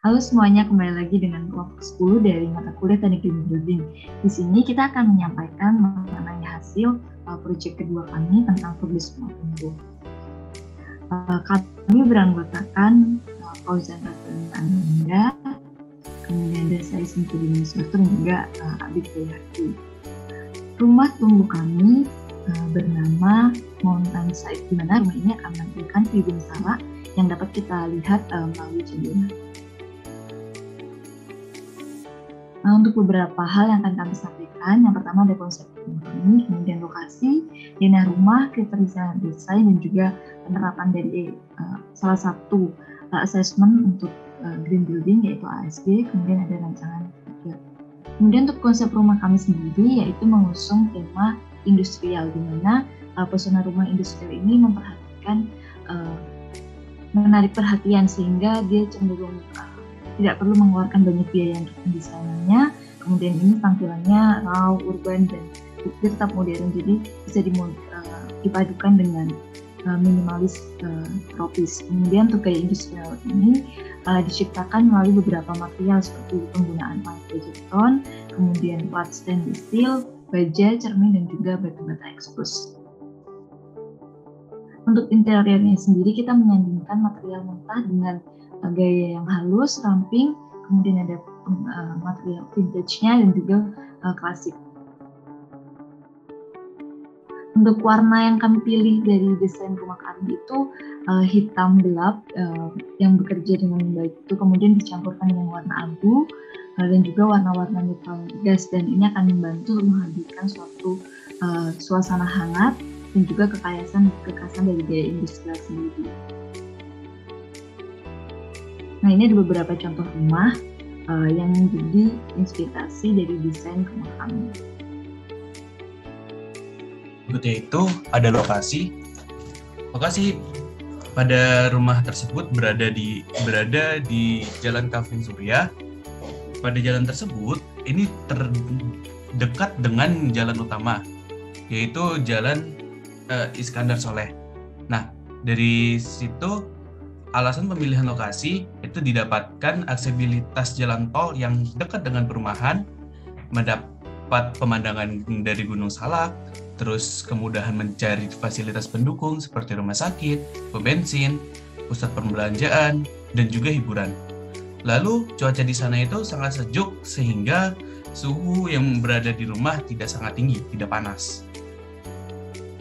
Halo semuanya, kembali lagi dengan kelompok 10 dari mata kuliah Teknik Green Building. Di sini kita akan menyampaikan mengenai hasil proyek kedua kami tentang progres rumah tumbuh. Kami beranggotakan Fauzan Anda, kemudian ada saya Sinti dan juga Abid Bayati. Rumah tumbuh kami bernama Mountain Site, di mana rumah ini akan menampilkan view Gunung yang dapat kita lihat melalui jendela. Nah, untuk beberapa hal yang akan kami sampaikan, yang pertama ada konsep rumah kami, kemudian lokasi, denah rumah, kriteria desain, dan juga penerapan dari salah satu assessment untuk green building yaitu ASG, kemudian ada rancangan kerja. Kemudian untuk konsep rumah kami sendiri yaitu mengusung tema industrial, di mana pesona rumah industrial ini memperhatikan menarik perhatian sehingga dia cenderung tidak perlu mengeluarkan banyak biaya untuk pendesainannya. Kemudian ini tampilannya raw, urban, dan tetap modern, jadi bisa dipadukan dengan minimalis tropis. Kemudian untuk gaya industrial ini diciptakan melalui beberapa material seperti penggunaan pakai beton, kemudian flat stainless steel, baja, cermin, dan juga batu-bata ekspos. Untuk interiornya sendiri kita menyandingkan material mentah dengan gaya yang halus, ramping, kemudian ada material vintage-nya dan juga klasik. Untuk warna yang kami pilih dari desain rumah kami itu hitam gelap yang bekerja dengan baik itu kemudian dicampurkan dengan warna abu dan juga warna-warna netral gas, dan ini akan membantu menghadirkan suatu suasana hangat dan juga kekasan dari gaya industrial sendiri. Nah, ini ada beberapa contoh rumah yang menjadi inspirasi dari desain rumah kami. Berikutnya itu ada lokasi. Lokasi pada rumah tersebut berada di Jalan Kavling Surya. Pada jalan tersebut ini terdekat dengan jalan utama, yaitu Jalan Iskandar Soleh. Nah, dari situ alasan pemilihan lokasi itu didapatkan aksesibilitas jalan tol yang dekat dengan perumahan, mendapat pemandangan dari Gunung Salak, terus kemudahan mencari fasilitas pendukung seperti rumah sakit, pom bensin, pusat perbelanjaan, dan juga hiburan. Lalu cuaca di sana itu sangat sejuk sehingga suhu yang berada di rumah tidak sangat tinggi, tidak panas.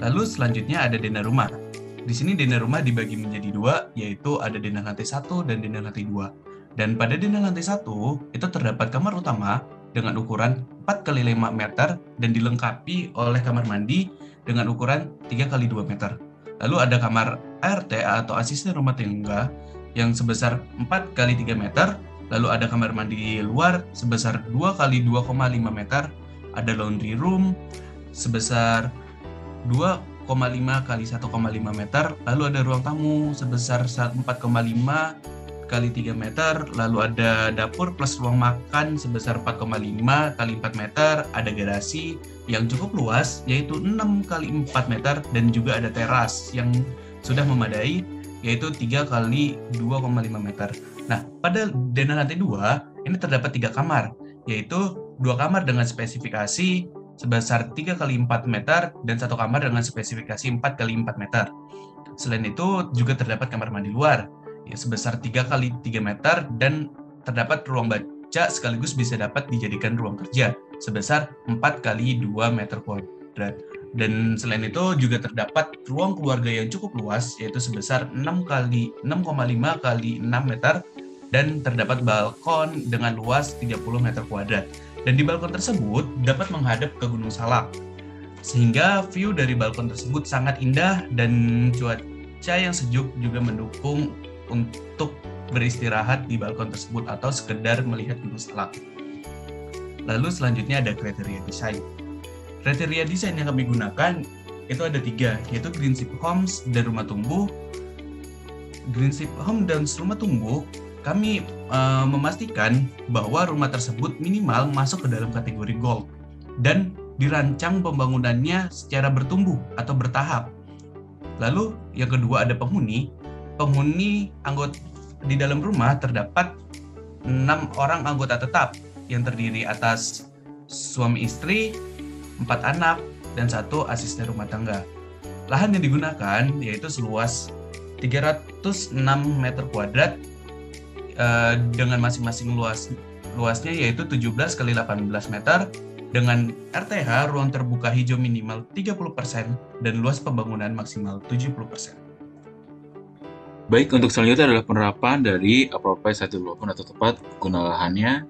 Lalu selanjutnya ada denah rumah. Di sini denah rumah dibagi menjadi dua, yaitu ada denah lantai 1 dan denah lantai 2. Dan pada denah lantai 1 itu terdapat kamar utama dengan ukuran 4x5 meter dan dilengkapi oleh kamar mandi dengan ukuran 3x2 meter. Lalu ada kamar ART atau asisten rumah tangga yang sebesar 4x3 meter. Lalu ada kamar mandi luar sebesar 2x2,5 meter. Ada laundry room sebesar 2,5 kali 1,5 meter, lalu ada ruang tamu sebesar 4,5 kali 3 meter, lalu ada dapur plus ruang makan sebesar 4,5 kali 4 meter, ada garasi yang cukup luas yaitu 6 kali 4 meter, dan juga ada teras yang sudah memadai yaitu 3 kali 2,5 meter. Nah, pada denah lantai 2 ini terdapat 3 kamar, yaitu 2 kamar dengan spesifikasi sebesar 3 kali 4 meter dan 1 kamar dengan spesifikasi 4 kali 4 meter. Selain itu juga terdapat kamar mandi luar ya, sebesar 3 kali 3 meter dan terdapat ruang baca sekaligus bisa dapat dijadikan ruang kerja sebesar 4 kali 2 meter kuadrat. Dan selain itu juga terdapat ruang keluarga yang cukup luas yaitu sebesar 6,5 kali 6 meter dan terdapat balkon dengan luas 30 meter kuadrat. Dan di balkon tersebut dapat menghadap ke Gunung Salak, sehingga view dari balkon tersebut sangat indah dan cuaca yang sejuk juga mendukung untuk beristirahat di balkon tersebut atau sekedar melihat Gunung Salak. Lalu selanjutnya ada kriteria desain. Kriteria desain yang kami gunakan itu ada 3, yaitu Greenship Homes dan Rumah Tumbuh. Greenship Home dan Rumah Tumbuh kami memastikan bahwa rumah tersebut minimal masuk ke dalam kategori gold dan dirancang pembangunannya secara bertumbuh atau bertahap. Lalu yang kedua ada penghuni anggota di dalam rumah terdapat 6 orang anggota tetap yang terdiri atas suami istri, 4 anak, dan 1 asisten rumah tangga. Lahan yang digunakan yaitu seluas 306 meter kuadrat dengan masing-masing luasnya yaitu 17 kali 18 meter dengan RTH ruang terbuka hijau minimal 30% dan luas pembangunan maksimal 70%. Baik, untuk selanjutnya adalah penerapan dari appropriate site development atau tepat guna lahannya.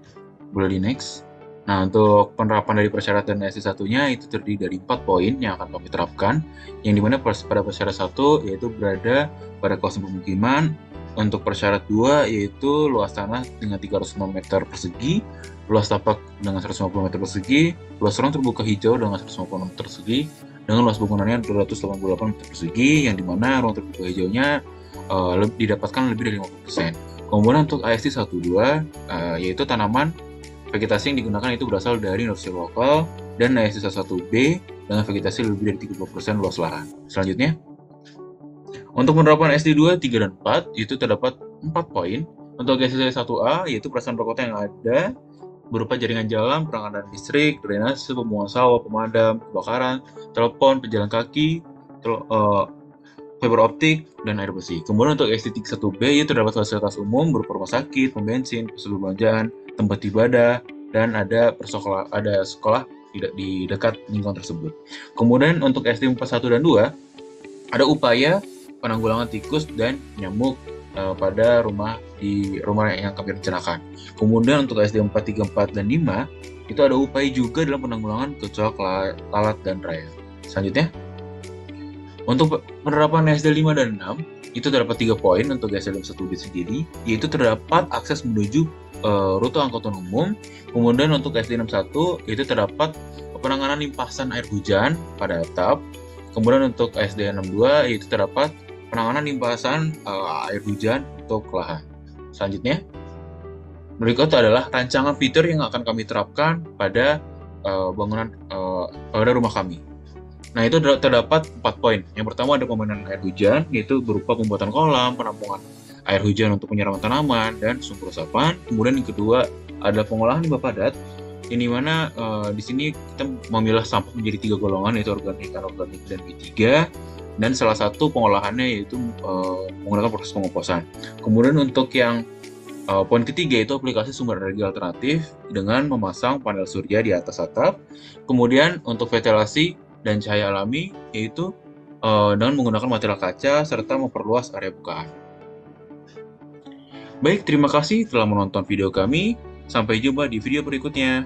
Boleh di next. Nah, untuk penerapan dari persyaratan SD1-nya itu terdiri dari 4 poin yang akan kami terapkan, yang dimana pada persyarat 1 yaitu berada pada kawasan pemukiman, untuk persyarat 2 yaitu luas tanah dengan 306 meter persegi, luas tapak dengan 150 meter persegi, luas ruang terbuka hijau dengan 150 meter persegi, dengan luas bangunannya 288 meter persegi, yang dimana ruang terbuka hijaunya didapatkan lebih dari 50%. Kemudian untuk AST 12 yaitu tanaman vegetasi yang digunakan itu berasal dari nursery lokal, dan AST 11B dengan vegetasi lebih dari 30% luas lahan. Selanjutnya, untuk penerapan SD2, 3, dan 4 itu terdapat 4 poin. Untuk SD 1A yaitu perasaan perkota yang ada berupa jaringan jalan, perangan listrik, drainase, pembuangan sawah, pemadam, kebakaran, telepon, pejalan kaki, fiber optik, dan air bersih. Kemudian untuk SD 1B itu terdapat fasilitas umum berupa rumah sakit, pom bensin, pusat perbelanjaan, tempat ibadah, dan ada sekolah di dekat lingkungan tersebut. Kemudian untuk SD 41 dan 2 ada upaya penanggulangan tikus dan nyamuk pada rumah yang kami rencanakan. Kemudian untuk SD 4, 3, 4, dan 5 itu ada upaya juga dalam penanggulangan kecoak, lalat, dan rayap. Selanjutnya, untuk penerapan SD 5 dan 6 itu terdapat 3 poin untuk SD 1B sendiri, yaitu terdapat akses menuju rute angkutan umum. Kemudian untuk SD 61 itu terdapat penanganan limpasan air hujan pada atap. Kemudian untuk SD 62 itu terdapat penanganan limpasan air hujan untuk lahan. Selanjutnya, berikut adalah rancangan fitur yang akan kami terapkan pada bangunan pada rumah kami. Nah, itu terdapat 4 poin. Yang pertama ada pemanfaatan air hujan, yaitu berupa pembuatan kolam, penampungan air hujan untuk penyiraman tanaman, dan sumber resapan. Kemudian yang kedua adalah pengolahan limbah padat, ini mana di sini kita memilah sampah menjadi 3 golongan, yaitu organik, anorganik, dan B3. Dan salah satu pengolahannya yaitu menggunakan proses pengomposan. Kemudian untuk yang poin ketiga itu aplikasi sumber energi alternatif dengan memasang panel surya di atas atap. Kemudian untuk ventilasi dan cahaya alami yaitu dengan menggunakan material kaca serta memperluas area bukaan. Baik, terima kasih telah menonton video kami. Sampai jumpa di video berikutnya.